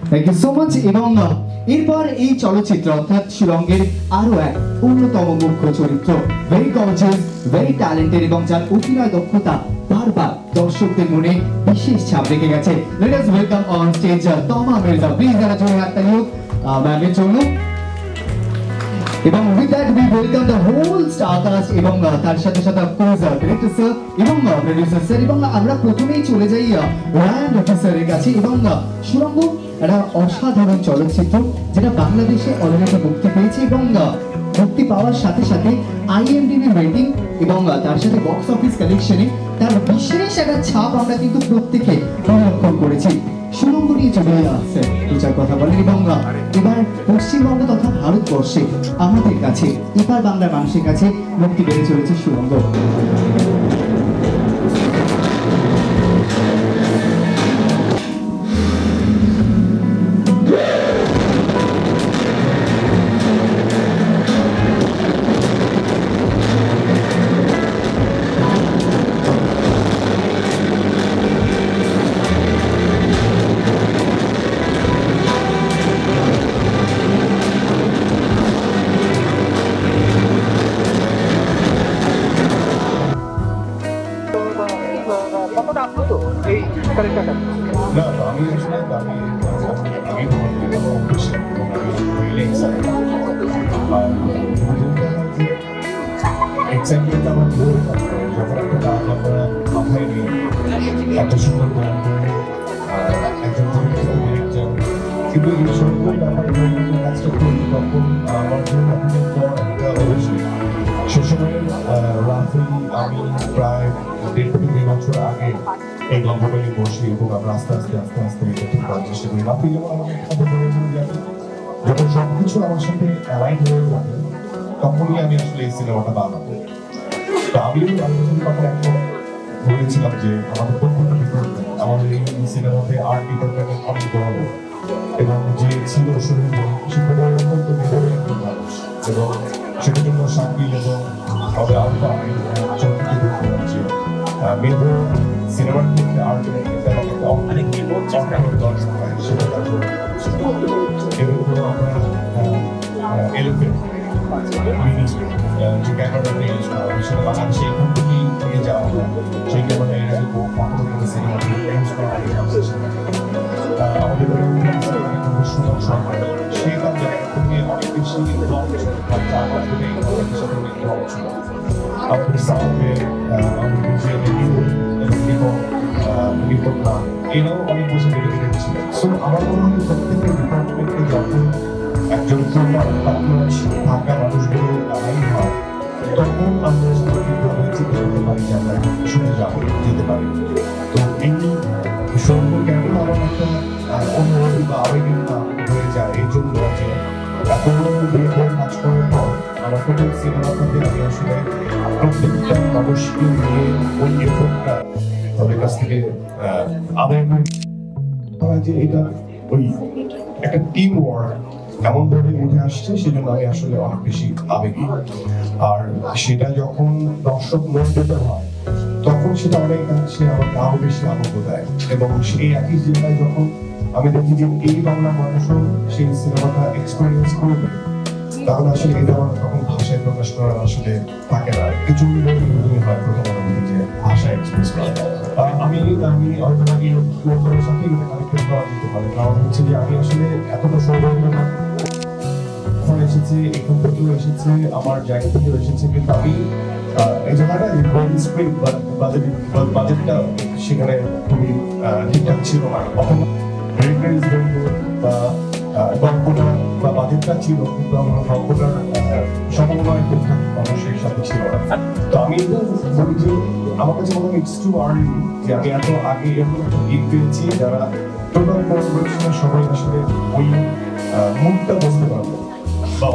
Thank you so much. এবং এরপর এই চলচ্চিত্র অর্থাৎ সুরঙ্গের আরো এক অন্যতম মুখ্য চরিত্র, ভেরি গর্জিয়াস, ভেরি ট্যালেন্টেড এবং যার অভিনয় দক্ষতা বারবার দর্শকদের মনে বিশেষ ছাপ রেখে গেছে। Let us welcome on stage তমা মির্জা। প্লিজ যারা জোরে হাততালি হোক ম্যামের জন্য। এবং with that we welcome the whole star cast এবং তার সাথে সাথে অফকোর্স ডিরেক্টর স্যার এবং প্রোডিউসার স্যার। এবং আমরা প্রথমেই চলে যাই রায়ান অফিসারের কাছে। এবং সুরঙ্গ একটা অসাধারণ চলচ্চিত্র যেটা বাংলাদেশে অলরেডি মুক্তি পেয়েছে এবং মুক্তি পাওয়ার সাথে সাথে IMDb রেটিং এবং তার সাথে বক্স অফিস কালেকশনে তার বিশেষ একটা ছাপ আমরা কিন্তু প্রত্যেকে পরিলক্ষণ করেছি। সুরঙ্গ নিয়ে চলে আসছে দু চার কথা বলেন। এবং এবার পশ্চিমবঙ্গ তথা ভারতবর্ষে আমাদের কাছে এবার বাংলার মানুষের কাছে মুক্তি পেতে চলেছে সুরঙ্গ। না আমি আসলে এক্সাইটমেন্ট আমার যখন একটা গান আমরা মাথায় নিই এত সুন্দর গান একজন একজন কিন্তু এই সুন্দর ব্যাপার কাজটা করি তখন আমার জন্য একটা অবশ্যই সে সময় রাফি আমি প্রায় 1.5-2 বছর আগে এই গল্পটা নিয়ে বসি এবং আমরা আস্তে আস্তে এটা ঠিক করার চেষ্টা করি। রাফি যেমন আমাকে কথা বলেছিল যে যখন সবকিছু আমার সাথে অ্যালাইন হয়ে ওঠে তখনই আমি আসলে এই সিনেমাটা বানাবো। তো আমিও তখন এখন বলেছিলাম যে আমাদের প্রত্যেকটা ডিপার্টমেন্ট আমাদের এই সিনেমাতে আর্ট ডিপার্টমেন্টের অনেক বড় এবং যে ছিল শরীর সেখানে অত্যন্ত মেধাবী মানুষ এবং সেটার জন্য শাকিল এবং আমাদের আলফা চলচ্চিত্র দেখতে পাচ্ছি মেধা সিনেমার মধ্যে আর্ট অনেক সেটা তার জন্য এবং আমরা এলিফেন্ট যে ক্যামেরাটা নিয়ে সেটা বাংলাদেশে এখান থেকেই নিয়ে যাওয়া হয় সেই ক্যামেরা এর আগে কখনো কোনো সিনেমা ইউজ করা আমাদের সুন্দর সম্মান সেই কাজ জায়গা থেকে অনেক বেশি আমাদের সাউন্ডে এরাও অনেক বছর ডেডিকেটেড ছিল। সো আমার মনে হয় প্রত্যেকটা ডিপার্টমেন্টে যখন একজন থাকা মানুষগুলো আড়াই হয় তখন আমরা ঠিকভাবে চিন্তা করতে পারি যে আমরা শুনে যাবো যেতে পারি। তো এই সুন্দর কেন আমার একটা অনুভূতি বা আবেগের নাম হয়ে যায় এই জন্য যে এত কাজ করার পর আমার প্রথম সিনেমাটাতে আমি আসলে প্রত্যেকটা মানুষকে নিয়ে ওই এফোর্টটা তাদের কাছ থেকে আদায় করি যে এটা ওই একটা টিম ওয়ার্ক এমন ভাবে উঠে আসছে সেজন্য আমি আসলে অনেক বেশি আবেগী। আর সেটা যখন দর্শক মনোনীত হয় তখন সেটা অনেকাংশে আমাকে আরো বেশি আনন্দ দেয় এবং সেই একই জায়গায় যখন আমি দেখি যে এই বাংলা মানুষও সেই সিনেমাটা এক্সপিরিয়েন্স করবে তখন আসলে এটা আমার তখন ভাষায় প্রকাশ করার আসলে থাকে না কিছু হয় প্রথম অনুভূতি যে ভাষায় এক্সপ্রেস করা। আমি হয়তো নাকি লোকের সাথে কানেক্টেড করা যেতে পারে কারণ হচ্ছে যে আমি আসলে এতটা সৌভাগ্য এসেছে এখান থেকেও এসেছে আমার জায়গা থেকেও এসেছে কিন্তু আমি এই জায়গাটা বাজেটটা সেখানে খুবই ঠিকঠাক ছিল না অথবা বা গল্পটা বা বাজেটটা ছিল কিন্তু আমার গল্পটার সমন্বয় ঠিকঠাক মানুষের সাথে ছিল না। তো আমি বলি যে আমার কাছে মনে হয় ইটস টু আর্লি যে আমি এত আগে এরকম একটা টিম পেয়েছি যারা টোটাল কোলাবোরেশনের সবাই আসলে ওই মুডটা বুঝতে পারবে বা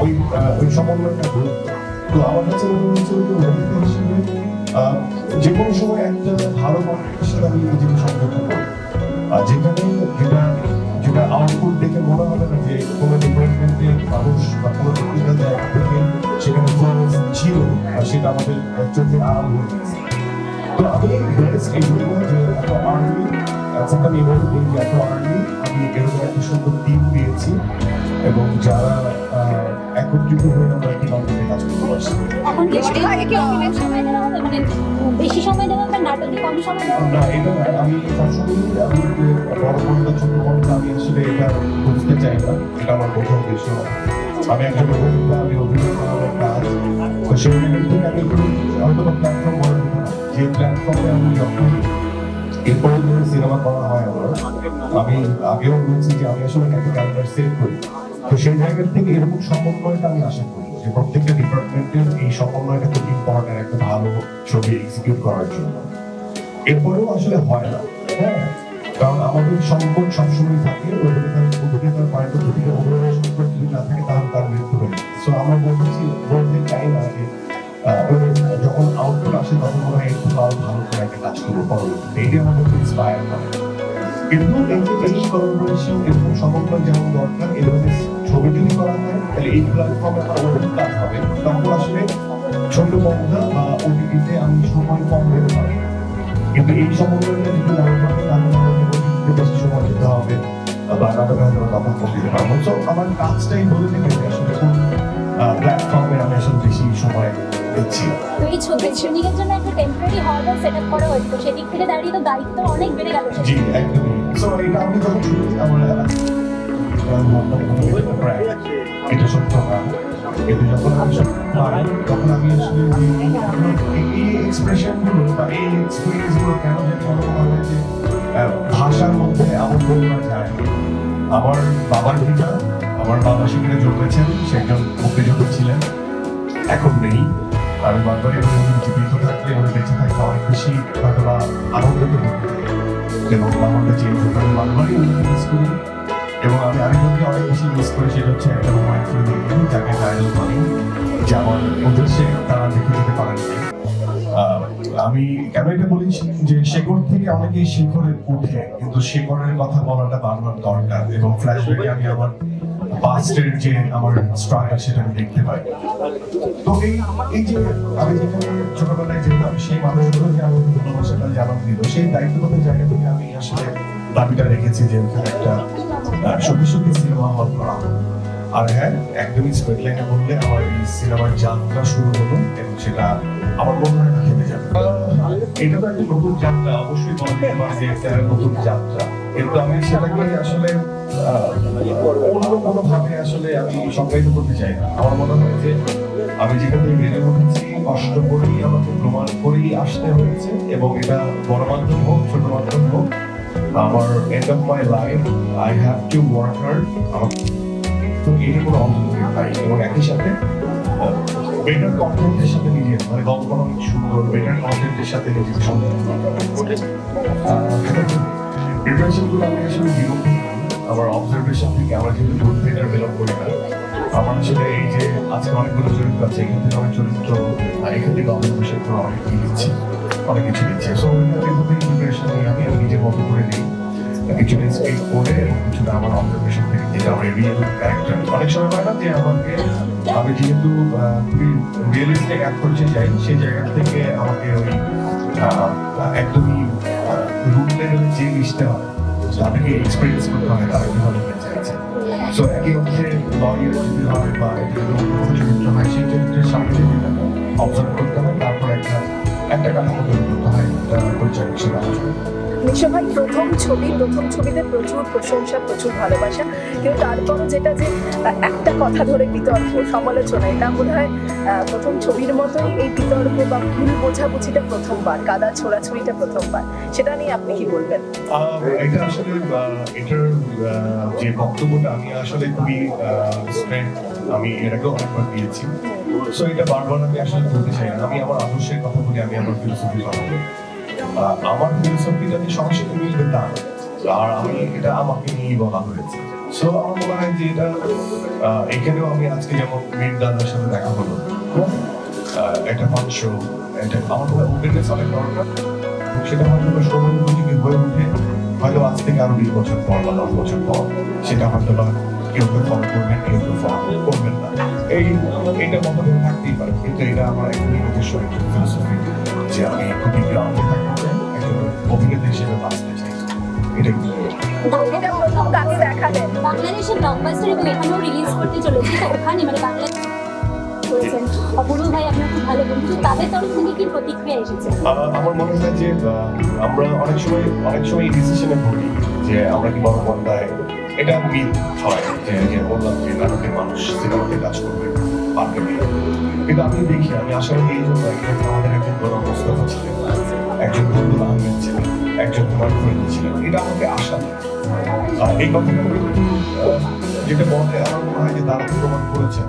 ওই সমন্বয়টা গুরুত্ব। তো আমার কাছে মনে হয়েছিল যে অভিনেতা হিসেবে যে কোনো সময় একটা ভালো মানুষের সাথে আমি নিজেকে সংযুক্ত করি আর যেখানে যেটা আউটপুট দেখে মনে হবে না যে কোনো ডিপার্টমেন্টের মানুষ বা কোনো টেকনিক্যাল জায়গা থেকে সেখানে ছিল আর সেটা আমাদের চোখে আরাম হয়ে গেছে। তো আমি বেস্ট এই বলবো যে এত আর্লি আমি এভাবে বলি যে এত আর্লি আমি এরকম একটা সুন্দর টিম পেয়েছি এবং যারা একত্রিত হয়ে আমরা একটি নাটকে কাজ করতে পারছি। এখন কি সময় দেওয়া হবে, মানে বেশি সময় দেওয়া হবে, নাটকে কম সময় দেওয়া হবে? না, এটা না, আমি সবসময় আমি বড় পর্দা ছোট পর্দা আমি আসলে এটা বুঝতে চাই না, এটা আমার প্রথম উদ্দেশ্য। আমি একজন অভিনেতা, আমি অভিনয় করার কাজ, তো সেই জায়গা থেকে আমি একটু হয়তো প্ল্যাটফর্ম বড় দিব না, যে প্ল্যাটফর্মে আমি যখন এরপরে যদি সিনেমা করা হয় আমি আগেও বলেছি যে আমি আসলে একটা ক্যারেক্টার সেভ করি, তো সেই জায়গা থেকে এরকম সমন্বয়টা আমি আশা করি যে প্রত্যেকটা ডিপার্টমেন্টের এই সমন্বয়টা খুব ইম্পর্টেন্ট একটা ভালো ছবি এক্সিকিউট করার জন্য। এরপরেও আসলে হয় না, হ্যাঁ, কারণ আমাদের সংকট সবসময় থাকে, অভিনেতার পয়েন্ট অফ ভিউ থেকে অভিনয় সংকট যদি না থাকে তাহলে তার মৃত্যু হয়ে যায়। সো আমরা বলতে চাই না যে যখন আউটপুট আসে তখন মনে হয় একটু আরো ভালো করে একটা কাজ করবো পরবর্তীতে, এইটাই আমাদের ইন্সপায়ার করে। কিন্তু এই যে এই কোলাবোরেশন এরকম সমন্বয় যেমন দরকার, এভাবে ছবি যদি করা হয় তাহলে এই প্ল্যাটফর্মে আমার অনেক কাজ হবে, তখন আসলে ছোট পর্দা বা ওটিটিতে আমি সময় কম দিতে পারি। কিন্তু এই সমন্বয়টা যদি না থাকে তাহলে আমাকে ওটিটিতে বেশি সময় দিতে হবে বা নাটকে হয়তো তখন কম দিতে পারবো। সো আমার কাজটাই বলে দেবে যে আসলে কোন প্ল্যাটফর্মে আমি আসলে বেশি সময় দিচ্ছি। তো এই ছবির শুটিংয়ের জন্য একটা টেম্পোরারি হল সেট আপ করা হয়েছিল, সেদিক থেকে দাঁড়িয়ে তো দায়িত্ব অনেক বেড়ে গেল। জি, একদমই। সো এটা আমি যখন আমার এটা সত্য না, কিন্তু যখন আমি পাই তখন আমি আসলে এই এক্সপ্রেশনগুলো বা এই এক্সপিরিয়েন্সগুলো কেন জানি মনে হয় যে ভাষার মধ্যে আমার বলা যায়। আমার বাবার পিতা, আমার বাবা সেখানে জন্মেছেন, সে একজন মুক্তিযোদ্ধা ছিলেন, এখন নেই। আমি বারবারই জীবিত থাকলে উনি বেঁচে থাকলে অনেক বেশি হয়তো বা আনন্দিত হতে এবং আমাদের যে আমি বারবারই উনি মিস করি এবং আমি আরেকজনকে অনেক বেশি মিস করি, সেটা হচ্ছে একটা মোবাইল ফোন যাকে ভাইরাল করি, যে আমার উদ্দেশ্যে তারা দেখে যেতে পারেন। আমি কেন এটা বলি যে শেকড় থেকে অনেকেই শিখরে উঠে, কিন্তু শেকড়ের কথা বলাটা বারবার দরকার এবং ফ্ল্যাশব্যাকে আমি আমার পাস্টের যে আমার স্ট্রাগল সেটা আমি দেখতে পাই। তো এই যে আমি যেখানে ছোটবেলায় যেতাম সেই মানুষগুলোকে আমাকে ভালোবাসাটা জানান দিল, সেই দায়িত্বগত জায়গা থেকে আমি আসলে দাবিটা রেখেছি যে ওখানে একটা সত্যি সত্যি সিনেমা হল করা। আর হ্যাঁ, একদমই স্ট্রেট লাইনে বললে আমার এই সিনেমার যাত্রা শুরু হলো এবং সেটা আমার মনে হয় না থেমে যাবে। এটা তো একটা নতুন যাত্রা, অবশ্যই বলা যেতে পারে যে একটা নতুন যাত্রা, কিন্তু আমি সেটাকে আসলে অন্য কোনো ভাবে আসলে আমি সংজ্ঞায়িত করতে চাই না। আমার মনে হয় যে আমি যেখান থেকে বেড়ে উঠেছি কষ্ট করেই আমাকে প্রমাণ করেই আসতে হয়েছে এবং এটা বড় মাধ্যম হোক ছোট মাধ্যম হোক, আমার end of my life I have to work hard. তো এটা কোনো অন্তর্ভুক্ত নাই এবং একই সাথে বেটার কন্টেন্টের সাথে নিজের মানে গল্প অনেক সুন্দর, বেটার কন্টেন্টের সাথে নিজের প্রিপারেশনগুলো আমি আসলে বিরক্ত আমার অবজারভেশন থেকে। আমরা যেহেতু গ্রুপ থিয়েটার বিলং করি না, আমার আসলে এই যে আজকে অনেকগুলো চরিত্র আছে, এখান থেকে অনেক চরিত্র, এখান থেকে অবজারভেশন করে অনেক দিচ্ছি, অনেক কিছু দিচ্ছে। সো প্রিপারেশন নিয়ে আমি নিজের মতো করে নিই, কিছুটা স্ক্রিপ্ট করে এবং কিছুটা আমার অবজারভেশন থেকে, যেটা আমার রিয়েল ক্যারেক্টার। অনেক সময় হয় না যে আমাকে আমি যেহেতু খুবই রিয়েলিস্টিক অ্যাক্ট করতে চাই, সেই জায়গা থেকে আমাকে ওই একদমই রুট লেভেলে যে মিশতে হয়, তাদেরকে এক্সপিরিয়েন্স করতে হয় তারা কীভাবে বেঁচে আছে। সো একই অর্থে লয়ার যদি হয় বা চরিত্র হয়, সেই চরিত্রের সামনে যেটা অবজার্ভ করতে হয়, তারপর একটা কাঠামো তৈরি করতে হয়, পরিচালক হিসেবে আলোচনা। নিশো ভাই, প্রথম ছবিতে প্রচুর প্রশংসা, প্রচুর ভালোবাসা, কিন্তু তারপরও যেটা যে একটা কথা ধরে বিতর্ক সমালোচনা, এটা বোধ হয় প্রথম ছবির মতোই এই বিতর্ক বা ভুল বোঝাবুঝিটা প্রথমবার, কাদা ছোড়াছুড়িটা প্রথমবার, সেটা নিয়ে আপনি কি বলবেন? এটা আসলে এটার যে বক্তব্যটা আমি আসলে খুবই স্ট্রেট, আমি এর আগেও অনেকবার দিয়েছি। সো এটা বারবার আমি আসলে বলতে চাই না, আমি আমার আদর্শের কথা বলি, আমি আমার ফিলোসফির কথা বলি। আমার ফিলোসফিটা যে সরাসরি মিলবে তা না, আর আমি এটা আমাকে নিয়েই বলা হয়েছে। সো আমার মনে হয় যে এটা এখানেও আমি আজকে যেমন মীর দাদার সাথে দেখা হলো, একটা ফাংশ, এটা আমার মনে হয় ওপেননেস অনেক দরকার। সেটা হয়তো সময় উপযোগী হয়ে উঠে হয়তো আজ থেকে আরো 20 বছর পর বা 10 বছর পর সেটা হয়তো বা কেউ কেউ ফলো করবেন, কেউ কেউ ফলো করবেন না, এইটা মতভেদ থাকতেই পারে, কিন্তু এটা আমার একদমই নিজস্ব একটা ফিলোসফি যে আমি খুবই গ্রাউন্ডে থাকতে চাই, একজন অভিনেতা হিসেবে বাঁচতে চাই। এটাই এটা প্রথম গান দেখালেন? বাংলাদেশে ব্লকবাস্টার এবং এখানেও রিলিজ করতে চলেছে, তো ওখানে মানে বাংলাদেশ করেছেন অপূর্ব ভাই, আপনার খুব ভালো বন্ধু, তাদের তরফ থেকে কি প্রতিক্রিয়া এসেছে? আমার মনে হয় যে আমরা অনেক সময় এই ডিসিশনে পড়ি যে আমরা কি বড় পর্দায়, এটা মিথ হয় যে বললাম যে নাটকের মানুষ সিনেমাতে কাজ করবে পারবে না। কিন্তু আমি দেখি, আমি আশাবাদী এই জন্য আমাদের একজন গোলাম মোস্তফা ছিলেন, একজন বন্ধুল আহমেদ ছিলেন, একজন হুমায়ুন ফরিদ ছিলেন, এটা আমাকে আশা দেয়। এই কথাটা কিন্তু যেটা বলে আমার মনে হয় যে তারা প্রমাণ করেছেন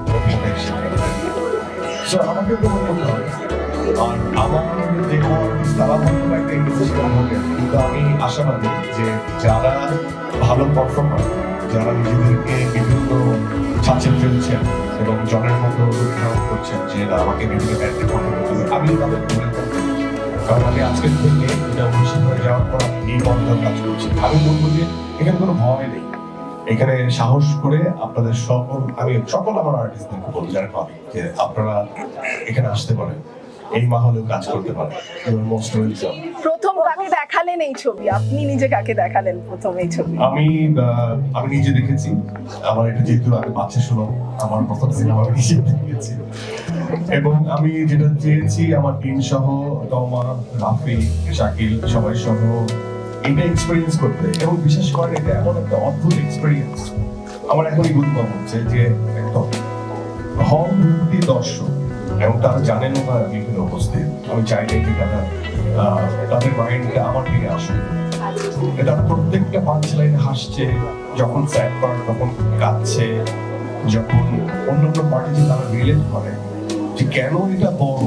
আমাকে প্রমাণ করতে হবে। আর আমার যে তারা হয়তো একটা ইন্ডাস্ট্রি হবে, কিন্তু আমি আশাবাদী যে যারা ভালো পারফর্মার, যারা নিজেদেরকে বিভিন্ন ছাঁচে ফেলছেন এবং জনের মতো উদ্ধারণ করছেন যে আমাকে বিভিন্ন ব্যান্ডে করতে হবে, আমি তাদের করে করতে, কারণ আমি আজকের থেকে এটা অনুষ্ঠান হয়ে যাওয়ার পর এই পর্যায়ে কাজ করছি। আমি বলবো যে এখানে কোনো ভয় নেই, এখানে সাহস করে আপনাদের সকল আমার আর্টিস্টদেরকে বলতে যারা পাবে যে আপনারা এখানে আসতে পারেন, এই মাহলেও কাজ করতে পারেন। প্রথম কাকে দেখালেন এই ছবি? আপনি নিজে কাকে দেখালেন প্রথম এই ছবি? আমি নিজে দেখেছি। আমার এটা যেহেতু আমি বাচ্চা শুনো, আমার প্রথম সিনেমা আমি নিজে দেখেছি এবং আমি যেটা চেয়েছি আমার টিম সহ তমা, রাফি, শাকিল সবাই সহ এটা এক্সপেরিয়েন্স করতে, এবং বিশেষ করে এটা এমন একটা অদ্ভুত এক্সপেরিয়েন্স। আমার এখনই বুঝতে হচ্ছে যে একদম হল ভর্তি দর্শক এবং তারা জানেন না আমি এখানে উপস্থিত। আমি চাইলে যে তাদের মাইন্ডটা আমার দিকে আসবে, এটা প্রত্যেকটা পাঁচ লাইনে হাসছে, যখন স্যাড পার্ট তখন কাঁদছে, যখন অন্যান্য পার্টিতে তারা রিলেট করে যে কেন এটা বড়,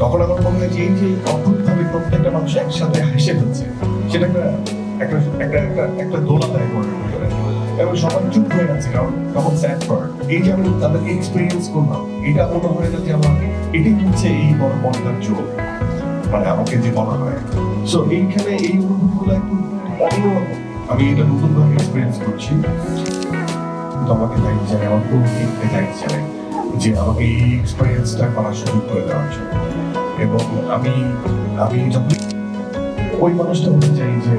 তখন আমার মনে হয় যে এই যে অদ্ভুতভাবে প্রত্যেকটা মানুষ একসাথে হেসে ফেলছে, সেটা একটা দোলা দেয় মনের ভিতরে, এবং সবাই চুপ হয়ে আছে কারণ তখন স্যাড পার্ট। এই যে আমি তাদেরকে এক্সপিরিয়েন্স করলাম, এটা মনে হয় না যে আমার এটাই হচ্ছে এই বড় পর্দার যোগ, মানে আমাকে যে বলা হয়। সো এইখানে এই অনুভূতিগুলো একটু অন্যরকম, আমি এটা নতুনভাবে এক্সপিরিয়েন্স করছি। তোমাকে থ্যাংক জানাই, আমার পুরো টিমকে থ্যাংক জানাই যে আমাকে এই এক্সপিরিয়েন্সটা করার সুযোগ করে দেওয়ার জন্য। এবং আমি যখন ওই মানুষটা হতে চাই যে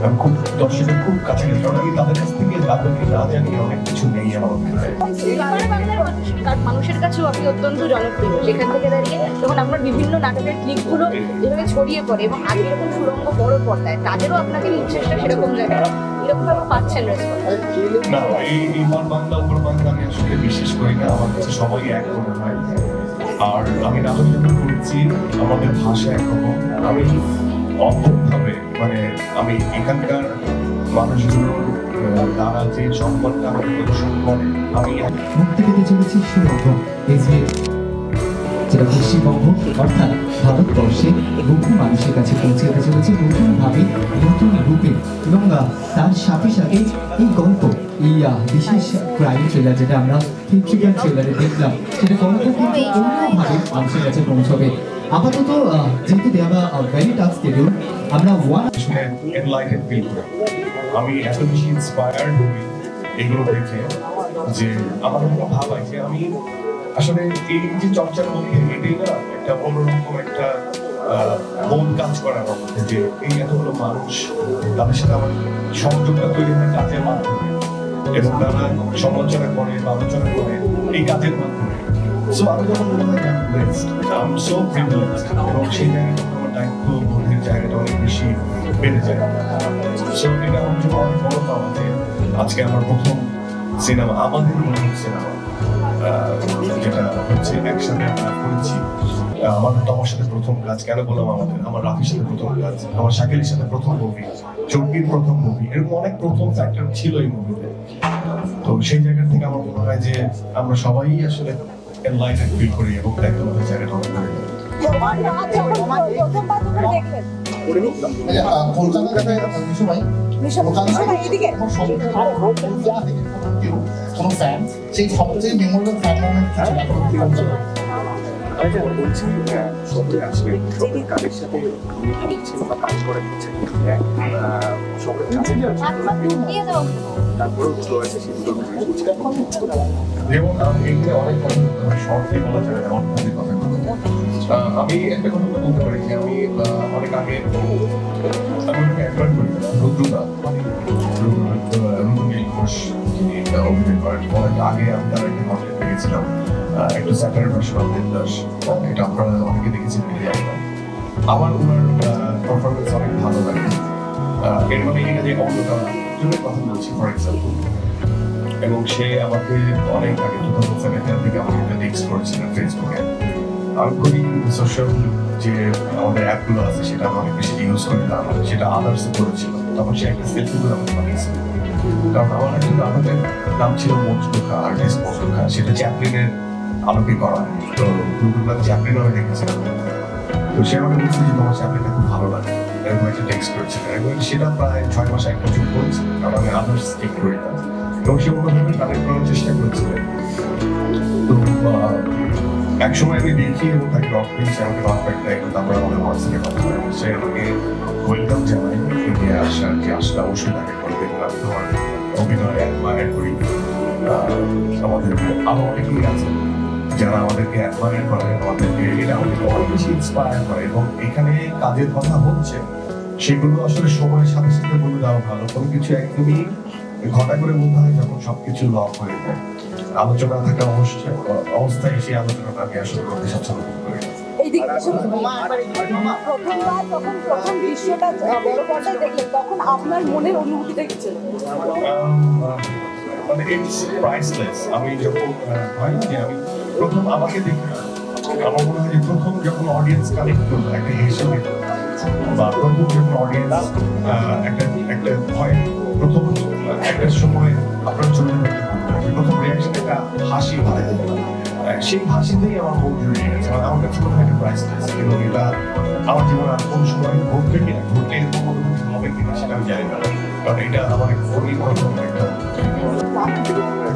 আমি খুব দর্শকের খুব কাছাকাছি, কারণ আমি তাদের কাছ থেকে তাদেরকে না জানি অনেক কিছু নেই আমার মধ্যে। মানুষের কাছেও আপনি অত্যন্ত জনপ্রিয়, সেখান থেকে দাঁড়িয়ে যখন আপনার বিভিন্ন নাটকের ক্লিপগুলো যেভাবে ছড়িয়ে পড়ে এবং আগে এরকম সুরঙ্গ বড় পর্দায়, তাদেরও আপনাকে ইন্টারেস্টটা সেরকম জায়গায় এরকম ভাবে পাচ্ছেন রেসপন্স? না, এই বাংলা উপর বাংলা আমি আসলে বিশেষ করি না, আমার কাছে সবাই এক মনে হয়। আর আমি নাটক যখন করছি আমাদের ভাষা একরকম, আমি অদ্ভুতভাবে মানে আমি এখানকার মানুষগুলোর তারা যে সম্পর্কটা আমাকে প্রদর্শন করে, আমি মুক্তি পেতে চলেছে সুরঙ্গ, যেটা পশ্চিমবঙ্গ অর্থাৎ ভারতবর্ষে বহু মানুষের কাছে পৌঁছে যেতে চলেছে নতুনভাবে, নতুন রূপে, এবং তার সাথে সাথে এই গল্প, এই বিশেষ ক্রাইম থ্রিলার যেটা আমরা থিয়েট্রিক্যাল থ্রিলারে দেখলাম, সেটা গল্প কিন্তু অন্যভাবে মানুষের কাছে পৌঁছবে। আপাতত যেহেতু দেওয়া ভেরি টাফ শিডিউল, আমরা শুনে এনলাইটেড ফিল করি। আমি এত বেশি ইন্সপায়ার্ড হই এগুলো দেখে যে আমার মনে ভাব হয় যে আমি আসলে এই যে চর্চার মধ্যে এটাই না একটা অন্যরকম একটা মন কাজ করার মধ্যে, যে এই এতগুলো মানুষ তাদের সাথে আমার সংযোগটা তৈরি হয় কাজের মাধ্যমে, এবং তারা সমালোচনা করে বা আলোচনা করে এই কাজের মাধ্যমে। সো আমি যখন মনে হয় আমি সো প্রিভিলেজড, এবং সেই জায়গাটা আমার দায়িত্ব বোধের জায়গাটা অনেক বেশি বেড়ে যায়। সো এটা আমার জন্য অনেক বড় পাওয়া যে আজকে আমার প্রথম সিনেমা, আমাদের প্রথম সিনেমা যেটা হচ্ছে একসাথে আমরা করেছি। আমার তোমার সাথে প্রথম কাজ, কেন বললাম আমাদের, আমার রাফির সাথে প্রথম কাজ, আমার শাকিলের সাথে প্রথম মুভি, চৌকির প্রথম মুভি, এরকম অনেক প্রথম ফ্যাক্টর ছিল এই মুভিতে। তো সেই জায়গা থেকে আমার মনে হয় যে আমরা সবাই আসলে এনলাইটেড ফিল করি এবং দায়িত্ববোধের জায়গাটা অনেক করে যাই। কোনো ফ্যান সেই সবচেয়ে মেমোরেবল ফ্যান মোমেন্ট বলছি সবাই আসলে সবাই কাজের সাথে কাজ করে দিচ্ছে, তারপরেও রয়েছে যেমন এইগুলো অনেক শর্টলি বলা যায়, অনেক কথা। আমি একটা কথা বলতে পারি যে আমি অনেক আগে আমি অ্যাডভার্ট করি রুদ্রদা, রুদ্রনীল দাস যিনি অভিনয় করেন, অনেক আগে আমি তার একটা কন্টেন্ট দেখেছিলাম, একটু স্যাটার ভার্সন অফ দেবদাস, এটা আপনারা অনেকে দেখেছেন কিনা জানি না। আমার ওনার পারফরমেন্স অনেক ভালো লাগে। এর মানে এটা যে অন্যটা জনের কথা বলছি ফর এক্সাম্পল, এবং সে আমাকে অনেক আগে 2017 থেকে আমাকে একটা টেক্সট করেছিলেন ফেসবুকে। আমি খুবই সোশ্যাল যে আমাদের অ্যাপগুলো আছে সেটা আমি অনেক বেশি ইউজ করি না, সেটা আদার্সে করেছিল। তখন সে একটা সেলফি করে আমাকে পাঠিয়েছিল, কারণ আমার একটা নাটকের নাম ছিল মজনুখা, আর্টিস্ট মজনুখা, সেটা চ্যাপলিনের আলোকে করা। তো গুগল চ্যাপলিন আমি দেখেছিলাম, তো সে আমাকে বলছিল যে তোমার চ্যাপলিনটা খুব ভালো লাগে, এরকম একটা টেক্সট করেছিল। এবং সেটা প্রায় 6 মাস 1 বছর করেছিল, কারণ আমি আদার্স ঠিক করি না, এবং সে অন্যভাবে কানেক্ট করার চেষ্টা করেছিলেন। তো এক সময় আমি দেখি এবং তাকে রক দিয়েছি, আমাকে রক ব্যাগটা একটু, তারপরে আমাদের হোয়াটসঅ্যাপে কথা বলে সে আমাকে ওয়েলকাম জানাই, ইন্ডিয়া আসার যে আসলে অবশ্যই তাকে করবে, এবং আমি তোমার অভিনয় অ্যাডমায়ার করি। আমাদের আরো অনেকেই আছে যারা আমাদেরকে অ্যাডমায়ার করে, আমাদেরকে এটা আমাদেরকে অনেক বেশি ইন্সপায়ার করে, এবং এখানে কাজের কথা হচ্ছে সেগুলো আসলে সময়ের সাথে সাথে বলে দেওয়া ভালো। কোনো কিছু একদমই ঘটা করে বলতে হয় যখন সবকিছু লক হয়ে যায়। আলোচনা থাকা অবস্থায় সেই আলোচনাটা আমি আসলে করতে স্বচ্ছন্দ করি। এই দিক প্রথমবার যখন প্রথম দৃশ্যটা বড় পর্দায় দেখলেন তখন আপনার মনের অনুভূতিটা কি ছিল? মানে ইটস প্রাইসলেস। আমি যখন হয় না যে আমি প্রথম আমাকে দেখে আমার মনে হয় যে প্রথম যখন অডিয়েন্স কানেক্ট করলো একটা হিসেবে, বা প্রথম যখন অডিয়েন্স একটা ভয়, প্রথম একটা সময় আপনার জন্য প্রথম রিয়াকশন একটা হাসি হয়, সেই হাসিতেই আমার মন জড়িয়ে গেছে। মানে আমার কাছে মনে হয় এটা প্রাইসলেস, এবং এটা আমার জীবনে আর কোন সময় ঘটবে কিনা, ঘটলে এরকম অনুভূতি হবে কিনা সেটা আমি জানি না, কারণ এটা আমার খুবই প্রথম একটা।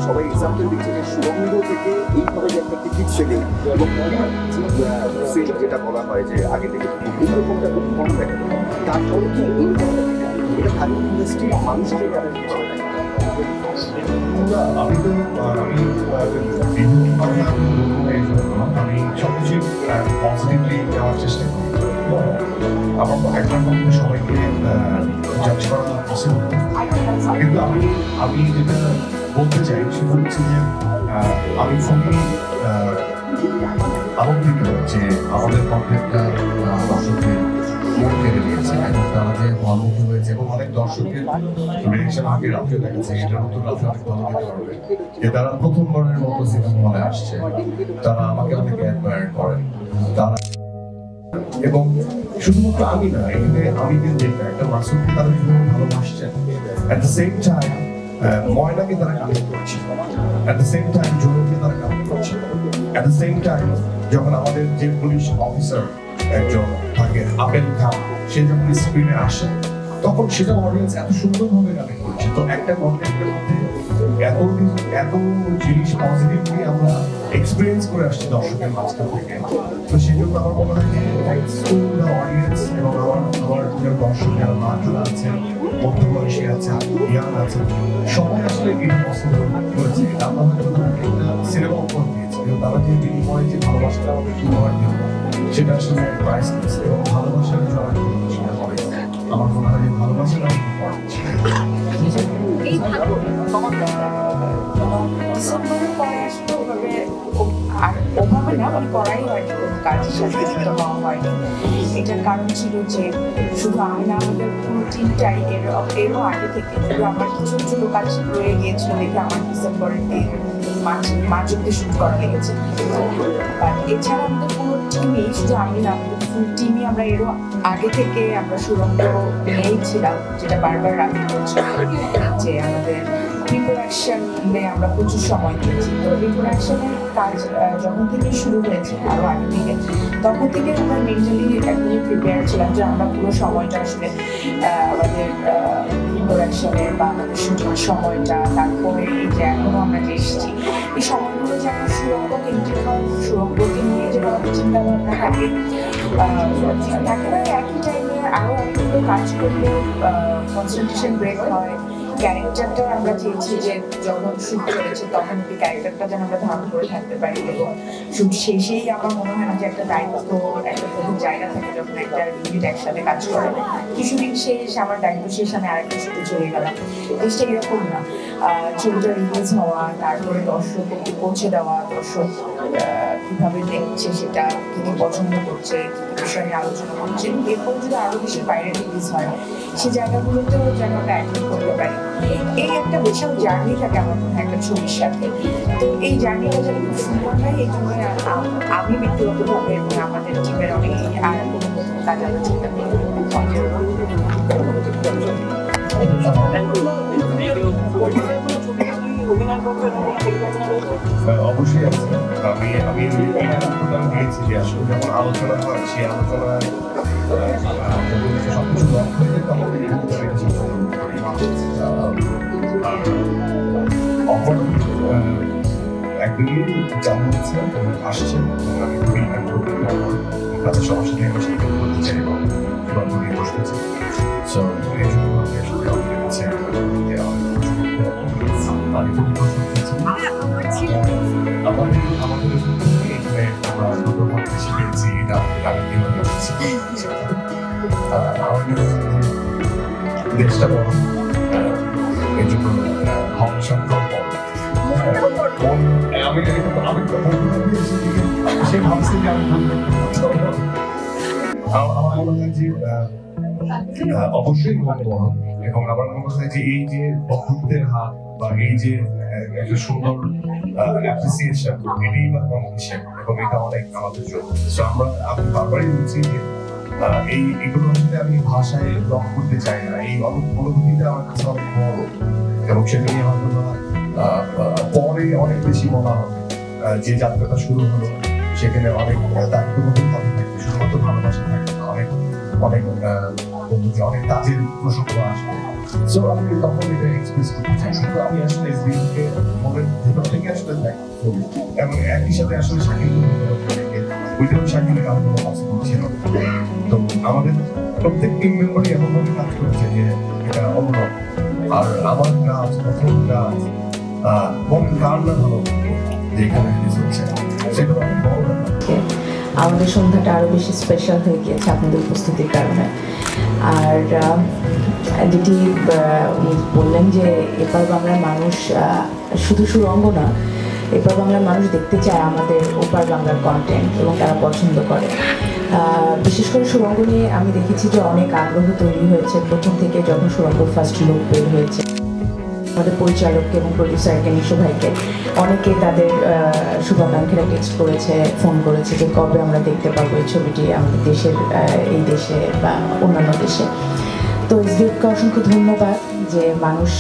সবাই এক্সাম্পল দিচ্ছে যে সুরঙ্গ থেকে এইভাবে যে একটা টিকিট সেলিং এবং যেটা বলা হয় যে আগে থেকে এইরকমটা খুব কম দেখা যায়, তারপরে কি এটা খালি ইন্ডাস্ট্রির মানুষকে আমি তো আমি সবকিছু পজিটিভলি নেওয়ার চেষ্টা করি। আমার একবার কখনো সবাইকে জাজ করা পসিবল, কিন্তু আমি যেটা বলতে চাই সেটা হচ্ছে যে আমি খুবই আনন্দিত যে আমাদের কন্টেন্টটা দর্শকদের মন কেড়ে নিয়েছে, এবং তারা যে মনমুখী হয়েছে, এবং অনেক দর্শকের রিয়েকশন আগে রাত্রে দেখাচ্ছে, সেটা নতুন রাত্রে অনেক ভালো দিতে পারবে যে তারা প্রথমবারের মতো সিনেমা হলে আসছে, তারা আমাকে অনেক অ্যাডমায়ার করেন, তারা এবং শুধুমাত্র আমি না, এখানে আমি কিন্তু একটা মাসুদকে তারা কিভাবে ভালোবাসছেন, অ্যাট দ্য সেম টাইম ময়নাকে তারা কানেক্ট করছে, অ্যাট দ্য সেম টাইম জোরকে তারা কানেক্ট করছে, অ্যাট দ্য সেম টাইম যখন আমাদের যে পুলিশ অফিসার একজন থাকে আপেল খান, সে যখন স্ক্রিনে আসে তখন সেটা অডিয়েন্স এত সুন্দরভাবে কানেক্ট করছে। তো একটা কন্টেন্টের মধ্যে এত জিনিস পজিটিভলি আমরা এক্সপিরিয়েন্স করে আসছি দর্শকের মাঝখান থেকে। তো সেই জন্য আমার মনে হয় যে থ্যাঙ্কস টু দ্য অডিয়েন্স, এবং আমার দর্শক যারা মাঠুরা আছেন, মধ্যবয়সী আছে, ইয়াং আছে, সবাই আসলে এটা পছন্দ করেছে। আমরা হয়তো একটা সিনেমা উপহার দিয়েছি, কিন্তু তারা যে বিনিময়ে যে ভালোবাসাটা আমাদের উপহার দিল সেটা আসলে প্রাইসলেস, এবং ভালোবাসার জন্য সেটা হবে। আমার মনে হয় যে ভালোবাসাটা এই ডিসেম্বরের পরে আসলে ওভাবে আর ওভাবে না, মানে করাই হয়নি, কোনো কাজের সাথে যুক্ত হওয়া হয়নি। এটার কারণ ছিল যে শুধু আমি না, আমাদের পুরো টিমটাই এরও আগে থেকে, শুধু আমার কিছু ছোটো কাজ রয়ে গিয়েছিল দেখে আমার ডিসেম্বরের মার্চ অব্দি শুট করা লেগেছে। বাট এছাড়া আমাদের পুরো টিমই, শুধু আমি না, আমাদের ফুল টিমই আমরা এরও আগে থেকে আমরা সুরঙ্গ নিয়েই ছিলাম, যেটা বারবার রাখি বলছি যে আমাদের প্রিপারেশনে আমরা প্রচুর সময় দিয়েছি। তো প্রিপারেশনের কাজ যখন থেকে শুরু হয়েছে আরও আগে থেকে, তখন থেকে আমরা মেন্টালি একদমই প্রিপেয়ার ছিলাম যে আমরা পুরো সময়টা আসলে আমাদের প্রিপারেশনে বা আমাদের শুটিং সময়টা, তারপরে এই যে এখনও আমরা যে এসেছি, এই সময়গুলো যে আমরা সুরঙ্গ কেন্দ্রিক হয়, সুরঙ্গকে নিয়ে যে আমাদের চিন্তাভাবনা থাকে না, একই টাইমে আরও অনেকগুলো কাজ করলেও কনসেন্ট্রেশন ব্রেক হয়। ক্যারেক্টারটা আমরা চেয়েছি যে যখন শুট চলেছে তখন ওই ক্যারেক্টারটা যেন আমরা ধারণ করে থাকতে পারি, এবং শুট শেষেই আমার মনে হয় না যে একটা দায়িত্ব একটা প্রতি জায়গা জায়গা থেকে যখন একটা ইউনিট একসাথে কাজ করে কিছুদিন শেষ আমার দায়িত্ব শেষ আমি আরেকটা শুটে চলে গেলাম। জিনিসটা এরকম না, ছবিটা রিলিজ হওয়া, তারপরে দর্শক অবধি পৌঁছে দেওয়া, দর্শক কিভাবে দেখছে সেটা, কি কি পছন্দ করছে, কি কি বিষয় নিয়ে আলোচনা করছে, এরপর যদি আরো দেশের বাইরে রিলিজ হয় সেই জায়গাগুলোতেও যেন আমরা অ্যাটেন্ড করতে পারি। এই একটা বিশাল জার্নি থাকে আমার মনে হয় একটা ছবির সাথে। তো এই জার্নিটা যেন খুব সুন্দর হয়, এই জন্য আমি ব্যক্তিগতভাবে এবং আমাদের টিমের অনেকেই আর কোনো নতুন কাজ আমরা চিন্তা করি। অবশ্যই আছে। আমি দিয়েছি যে আসলে যখন আলোচনা হয় সেই আলোচনায় সবকিছু লক হয়ে যায় তখন অফার একদিকে যেমন হচ্ছে আসছে এবং আমি ফিডব্যাক করতে পারবো তাদের সমস্যা নিয়ে আমি সেটা বলতে চাই এবং নিয়ে বসতেছি। সো এই জন্য আমি আসলে আমাদের কাছে আমাদের এখানে আমরা দুটো ভাবতে শিখেছি এটা আমি কিভাবে দেশটা বড় এই জন্য হক সংখ্যক সে ভাবছি যে আমি আমার মনে হয় যে অবশ্যই বড় এবং আমার মনে হয় যে এই যে বন্ধুত্বের হাত বা এই যে একটা সুন্দর অ্যাপ্রিসিয়েশন এটাই বা কম্পিটিশন এবং এটা অনেক আমাদের জন্য। সো আমি বারবারই বলছি যে এইগুলো আসলে আমি ভাষায় ব্লক করতে চাই না, এই অনুভূতিটা আমার কাছে অনেক বড় এবং সেটা নিয়ে হয়তো পরে অনেক বেশি বলা হবে। যে যাত্রাটা শুরু হলো সেখানে অনেক দায়িত্ববোধ থাকবে, শুধুমাত্র ভালোবাসা থাকবে না, অনেক অনেক অনেক কাজের প্রসঙ্গ আসবে। সো আমি তখন এটা এক্সপ্রেস করতে চাই। শুধু আমি আসলে এসবিকে মনের ভেতর থেকে আসলে দেখি এবং একই সাথে আসলে শাকিল ওইটাও শাকিলের কাজ করা পসিবল ছিল। তো আমাদের প্রত্যেক টিম মেম্বারই এমনভাবে কাজ করেছে যে এটা অন্যরকম। আর আমার কাজ প্রথম কাজ কোন কারণে ভালো যে এখানে রিলিজ হচ্ছে সেটা অনেক বড় ব্যাপার। আমাদের সন্ধ্যাটা আরো বেশি স্পেশাল হয়ে গিয়েছে আপনাদের উপস্থিতির কারণে। আর যেটি উনি বললেন যে এপার বাংলার মানুষ শুধু সুরঙ্গ না, এপার বাংলার মানুষ দেখতে চায় আমাদের ওপার বাংলার কন্টেন্ট এবং তারা পছন্দ করে। বিশেষ করে সুরঙ্গ নিয়ে আমি দেখেছি যে অনেক আগ্রহ তৈরি হয়েছে প্রথম থেকে যখন সুরঙ্গ ফার্স্ট লুক বের হয়েছে। আমাদের পরিচালককে এবং প্রডিউসারকে নিশো ভাইকে অনেকে তাদের শুভাকাঙ্ক্ষীরা টেক্সট করেছে, ফোন করেছে যে কবে আমরা দেখতে পাবো এই ছবিটি আমাদের দেশের এই দেশে বা অন্যান্য দেশে। তো এসডিএফকে অসংখ্য ধন্যবাদ যে মানুষ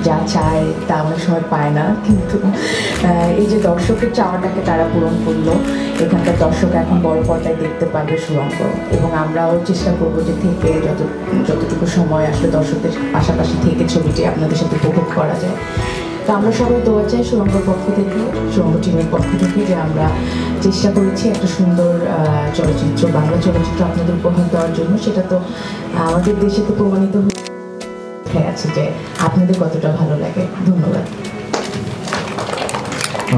যা চায় তা অনেক সময় পায় না, কিন্তু এই যে দর্শকের চাওয়াটাকে তারা পূরণ করলো। এখানকার দর্শক এখন বড় পর্দায় দেখতে পাবে সুরঙ্গ এবং আমরাও চেষ্টা করবো যে থেকে যতটুকু সময় আসলে দর্শকদের পাশাপাশি থেকে ছবিটি আপনাদের সাথে উপভোগ করা যায়। তো আমরা সবাই দোয়া চাই সুরঙ্গর পক্ষ থেকে, সুরঙ্গ টিমের পক্ষ থেকে, যে আমরা চেষ্টা করেছি একটা সুন্দর চলচ্চিত্র, বাংলা চলচ্চিত্র আপনাদের উপহার দেওয়ার জন্য। সেটা তো আমাদের দেশে তো প্রমাণিত হয়ে আছে যে আপনাদের কতটা ভালো লাগে। ধন্যবাদ,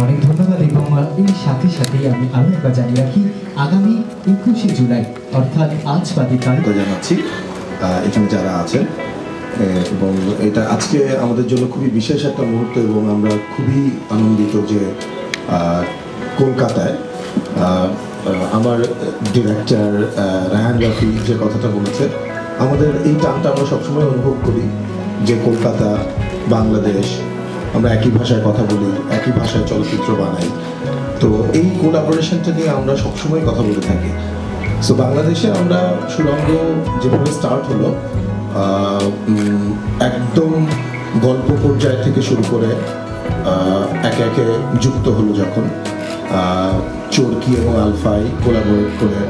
অনেক ধন্যবাদ। এবং এই সাথে সাথেই আমি আরো একবার জানিয়ে রাখি, আগামী 21শে জুলাই অর্থাৎ আজ বাদিকাল জানাচ্ছি এখানে যারা আছেন, এবং এটা আজকে আমাদের জন্য খুবই বিশেষ একটা মুহূর্ত এবং আমরা খুবই আনন্দিত যে কলকাতায় আমার ডিরেক্টর রায়ান রাফি যে কথাটা বলেছে, আমাদের এই টানটা আমরা সবসময় অনুভব করি যে কলকাতা, বাংলাদেশ, আমরা একই ভাষায় কথা বলি, একই ভাষায় চলচ্চিত্র বানাই। তো এই কোলাবোরেশনটা নিয়ে আমরা সবসময় কথা বলে থাকি। সো বাংলাদেশে আমরা সুরঙ্গ যেভাবে স্টার্ট হলো, একদম গল্প পর্যায় থেকে শুরু করে একে একে যুক্ত হলো যখন চরকি এবং আলফাই কোলাবোরেট করে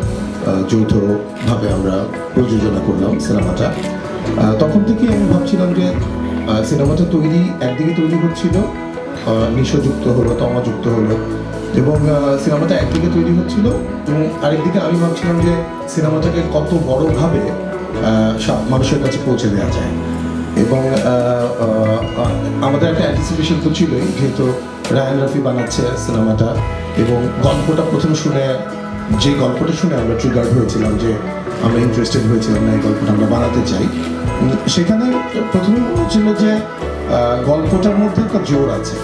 যৌথভাবে আমরা প্রযোজনা করলাম সিনেমাটা। তখন থেকেই আমি ভাবছিলাম যে সিনেমাটা একদিকে তৈরি হচ্ছিল, নিশো যুক্ত হলো, তমা যুক্ত হলো, এবং সিনেমাটা একদিকে তৈরি হচ্ছিল এবং আরেকদিকে আমি ভাবছিলাম যে সিনেমাটাকে কত বড়োভাবে মানুষের কাছে পৌঁছে দেওয়া যায়। এবং আমাদের একটা অ্যান্টিসিপেশন তো ছিলই, যেহেতু রায়ান রাফি বানাচ্ছে সিনেমাটা এবং গল্পটা প্রথম শুনে যে গল্পটা শুনে আমরা ট্রিগার্ড হয়েছিলাম, যে আমরা ইন্টারেস্টেড হয়েছিলাম না এই গল্পটা আমরা বানাতে চাই, সেখানে প্রথমে মনে হচ্ছিল যে গল্পটার মধ্যে একটা জোর আছে।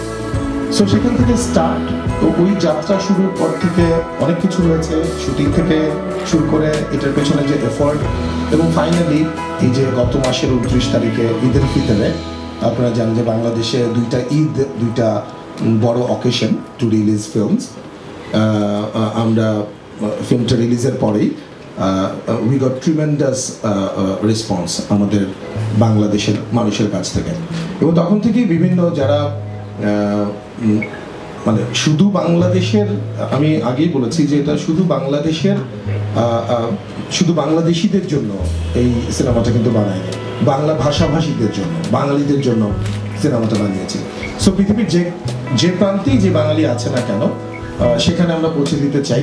সো সেখান থেকে স্টার্ট, তো ওই যাত্রা শুরুর পর থেকে অনেক কিছু হয়েছে, শুটিং থেকে শুরু করে এটার পেছনে যে এফোর্ট, এবং ফাইনালি এই যে গত মাসের 29 তারিখে ঈদের ফিতরে আপনারা জানেন যে বাংলাদেশে দুইটা বড় অকেশন টু রিলিজ ফিল্মস। আমরা ফিল্মটা রিলিজের পরেই উই গট ট্রিমেন্ডাস রেসপন্স আমাদের বাংলাদেশের মানুষের কাছ থেকে, এবং তখন থেকেই বিভিন্ন যারা মানে শুধু বাংলাদেশের, আমি আগেই বলেছি যে এটা শুধু বাংলাদেশের শুধু বাংলাদেশিদের জন্য এই সিনেমাটা কিন্তু বানায়নি, বাংলা ভাষাভাষীদের জন্য, বাঙালিদের জন্য সিনেমাটা বানিয়েছি। সো পৃথিবীর যে প্রান্তেই যে বাঙালি আছে না কেন সেখানে আমরা পৌঁছে দিতে চাই।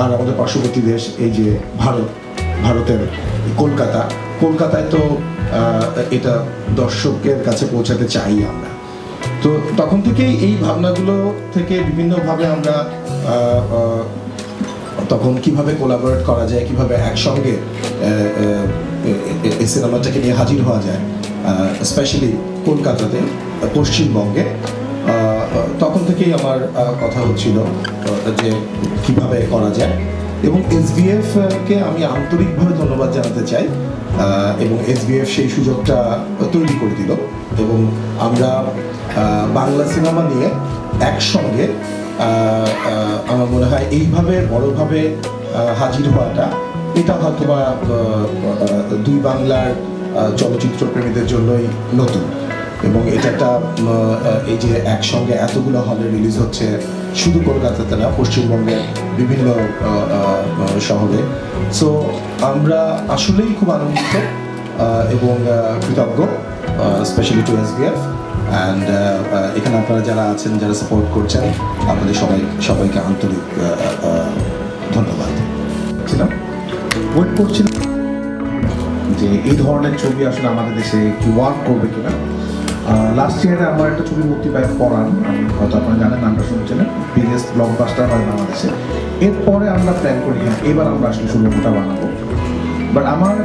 আর আমাদের পার্শ্ববর্তী দেশ এই যে ভারতের কলকাতায় তো এটা দর্শকের কাছে পৌঁছাতে চাই আমরা। তো তখন থেকেই এই ভাবনাগুলো থেকে বিভিন্নভাবে আমরা তখন কিভাবে কোলাবোরেট করা যায়, কিভাবে একসঙ্গে এই সিনেমাটাকে নিয়ে হাজির হওয়া যায়, স্পেশালি কলকাতাতে, পশ্চিমবঙ্গে, তখন থেকেই আমার কথা হচ্ছিল যে কিভাবে করা যায়। এবং SBF-কে আমি আন্তরিকভাবে ধন্যবাদ জানাতে চাই, এবং SBF সেই সুযোগটা তৈরি করে দিল, এবং আমরা বাংলা সিনেমা নিয়ে একসঙ্গে আমার মনে হয় এইভাবে বড়ভাবে হাজির হওয়াটা, এটা হয়তো বা দুই বাংলার চলচ্চিত্র প্রেমীদের জন্যই নতুন, এবং এটা একটা এই যে একসঙ্গে এতগুলো হলে রিলিজ হচ্ছে, শুধু কলকাতাতে না, পশ্চিমবঙ্গের বিভিন্ন শহরে। সো আমরা আসলেই খুব আনন্দিত এবং কৃতজ্ঞ, স্পেশালি টু SBF, অ্যান্ড এখানে আপনারা যারা আছেন, যারা সাপোর্ট করছেন, আপনাদের সবাইকে আন্তরিক ধন্যবাদ। ওয়েট করছিলাম যে এই ধরনের ছবি আসলে আমাদের দেশে কি ওয়ার্ক করবে কিনা। লাস্ট ইয়ারে আমার একটা ছবি মুক্তি পায় পরাণ, আমি হয়তো আপনারা জানেন, নামটা শুনছিলেন, বিগেস্ট ব্লকবাস্টার হয় বাংলাদেশে। এরপরে আমরা প্ল্যান করি হ্যাঁ এবার আমরা আসলে সুলভটা বানাবো। বাট আমার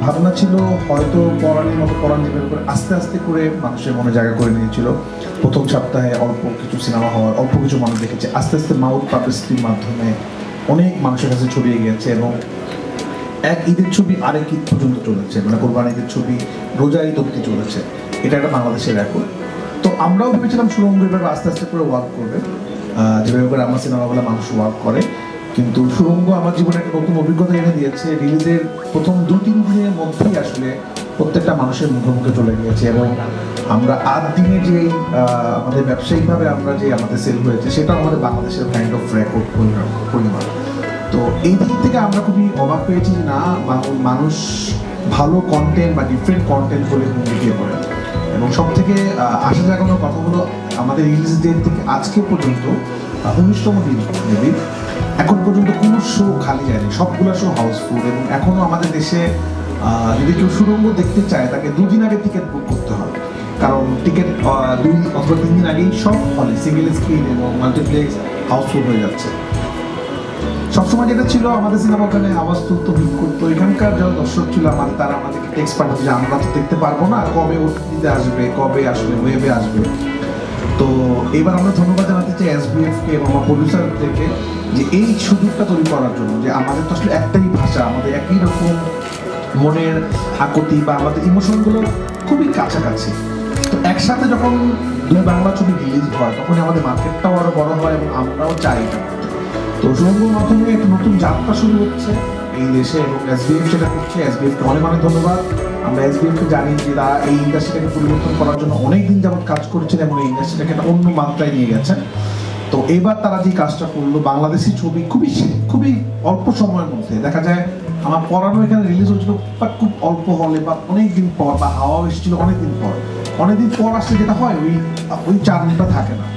ভাবনা ছিল হয়তো পরাণের মতো পরাণ যেভাবে করে আস্তে আস্তে করে মানুষের মনে জায়গা করে নিয়েছিল, প্রথম সপ্তাহে অল্প কিছু সিনেমা হওয়ার, অল্প কিছু মানুষ দেখেছে, আস্তে আস্তে মাউথ পাবলিসিটির মাধ্যমে অনেক মানুষের কাছে ছড়িয়ে গিয়েছে, এবং এক ঈদের ছবি আরেক ঈদ পর্যন্ত চলেছে, মানে কোরবানি ঈদের ছবি রোজা ঈদ অব্দি চলেছে। এটা একটা বাংলাদেশের রেকর্ড। তো আমরাও ভেবেছিলাম সুরঙ্গ এভাবে আস্তে আস্তে করে ওয়ার্ক করবে, যেভাবে করে আমার সিনেমাগুলো মানুষ ওয়ার্ক করে। কিন্তু সুরঙ্গ আমার জীবনে একটা নতুন অভিজ্ঞতা এনে দিয়েছে। রিলিজের প্রথম 2-3 দিনের মধ্যেই আসলে প্রত্যেকটা মানুষের মুখে মুখে চলে গিয়েছে, এবং আমরা 8 দিনে যে আমাদের ব্যবসায়িকভাবে আমরা যে আমাদের সেল হয়েছে, সেটা আমাদের বাংলাদেশের কাইন্ড অফ রেকর্ড পরিমাণ। তো এই দিক থেকে আমরা খুবই অবাক পেয়েছি যে না, মানুষ ভালো কন্টেন্ট বা ডিফারেন্ট কন্টেন্ট বলে মুভিকে করে। এবং সব থেকে আশা জাগানোর কথা হলো আমাদের রিলিজ ডেট থেকে আজকে পর্যন্ত 19তম দিন মেবি, এখন পর্যন্ত কোনো শো খালি যায়নি, সবগুলো শো হাউসফুল। এবং এখনও আমাদের দেশে যদি কেউ সুরঙ্গ দেখতে চায় তাকে 2 দিন আগে টিকিট বুক করতে হবে, কারণ টিকিট 2 অথবা 3 দিন আগেই সব হলে সিঙ্গেল স্ক্রিন এবং মাল্টিপ্লেক্স হাউসফুল হয়ে যাচ্ছে। সবসময় যেটা ছিল আমাদের সিনেমা ওখানে আওয়াজ তুলতো, হিট করতো, এখানকার যারা দর্শক ছিল আমাদের, তারা আমাদেরকে টেক্সট পাঠাতো যে আমরা তো দেখতে পারবো না, কবে OTT-তে আসবে, কবে আসলে ওয়েবে আসবে। তো এবার আমরা ধন্যবাদ জানাতে চাই SBF-কে এবং আমার প্রডিউসারদেরকে যে এই সুযোগটা তৈরি করার জন্য, যে আমাদের তো আসলে একটাই ভাষা, আমাদের একই রকম মনের আকুতি বা আমাদের ইমোশনগুলো খুবই কাছাকাছি। তো একসাথে যখন 2 বাংলা ছবি রিলিজ হয় তখন আমাদের মার্কেটটাও আরও বড় হয়, এবং আমরাও চাই এটা। তো সুরঙ্গর মাধ্যমে একটা নতুন যাত্রা শুরু হচ্ছে এই দেশে, এবং SBF সেটা করছে। SBF-কে অনেক অনেক ধন্যবাদ। আমরা SBF-কে জানি যে তারা এই ইন্ডাস্ট্রিটাকে পরিবর্তন করার জন্য অনেক দিন যাবৎ কাজ করেছেন এবং এই ইন্ডাস্ট্রিটাকে একটা অন্য মাত্রায় নিয়ে গেছেন। তো এবার তারা যে কাজটা করলো, বাংলাদেশি ছবি খুবই অল্প সময়ের মধ্যে দেখা যায়, আমার পড়ানো এখানে রিলিজ হয়েছিল বাট খুব অল্প হলে, বা অনেক দিন পর, বা হাওয়া এসেছিল অনেকদিন পর আসলে যেটা হয় ওই চার্মটা থাকে না।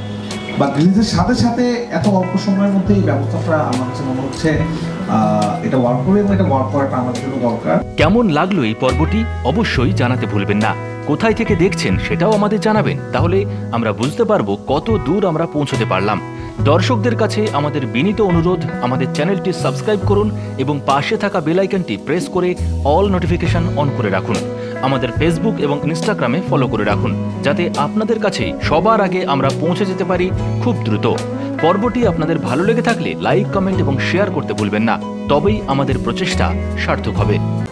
বা রিলিজের সাথে সাথে এত অল্প সময়ের মধ্যে এই ব্যবস্থাটা আমার কাছে মনে হচ্ছে এটা ওয়ার্ক করে, এবং এটা ওয়ার্ক করাটা আমার জন্য দরকার। কেমন লাগলো এই পর্বটি অবশ্যই জানাতে ভুলবেন না। কোথায় থেকে দেখছেন সেটাও আমাদের জানাবেন, তাহলে আমরা বুঝতে পারবো কত দূর আমরা পৌঁছতে পারলাম। দর্শকদের কাছে আমাদের বিনীত অনুরোধ, আমাদের চ্যানেলটি সাবস্ক্রাইব করুন এবং পাশে থাকা বেল আইকনটি প্রেস করে অল নোটিফিকেশন অন করে রাখুন। আমাদের ফেসবুক এবং ইনস্টাগ্রামে ফলো করে রাখুন, যাতে আপনাদের কাছে সবার আগে আমরা পৌঁছে যেতে পারি খুব দ্রুত। পর্বটি আপনাদের ভালো লেগে থাকলে লাইক, কমেন্ট এবং শেয়ার করতে ভুলবেন না, তবেই আমাদের প্রচেষ্টা সার্থক হবে।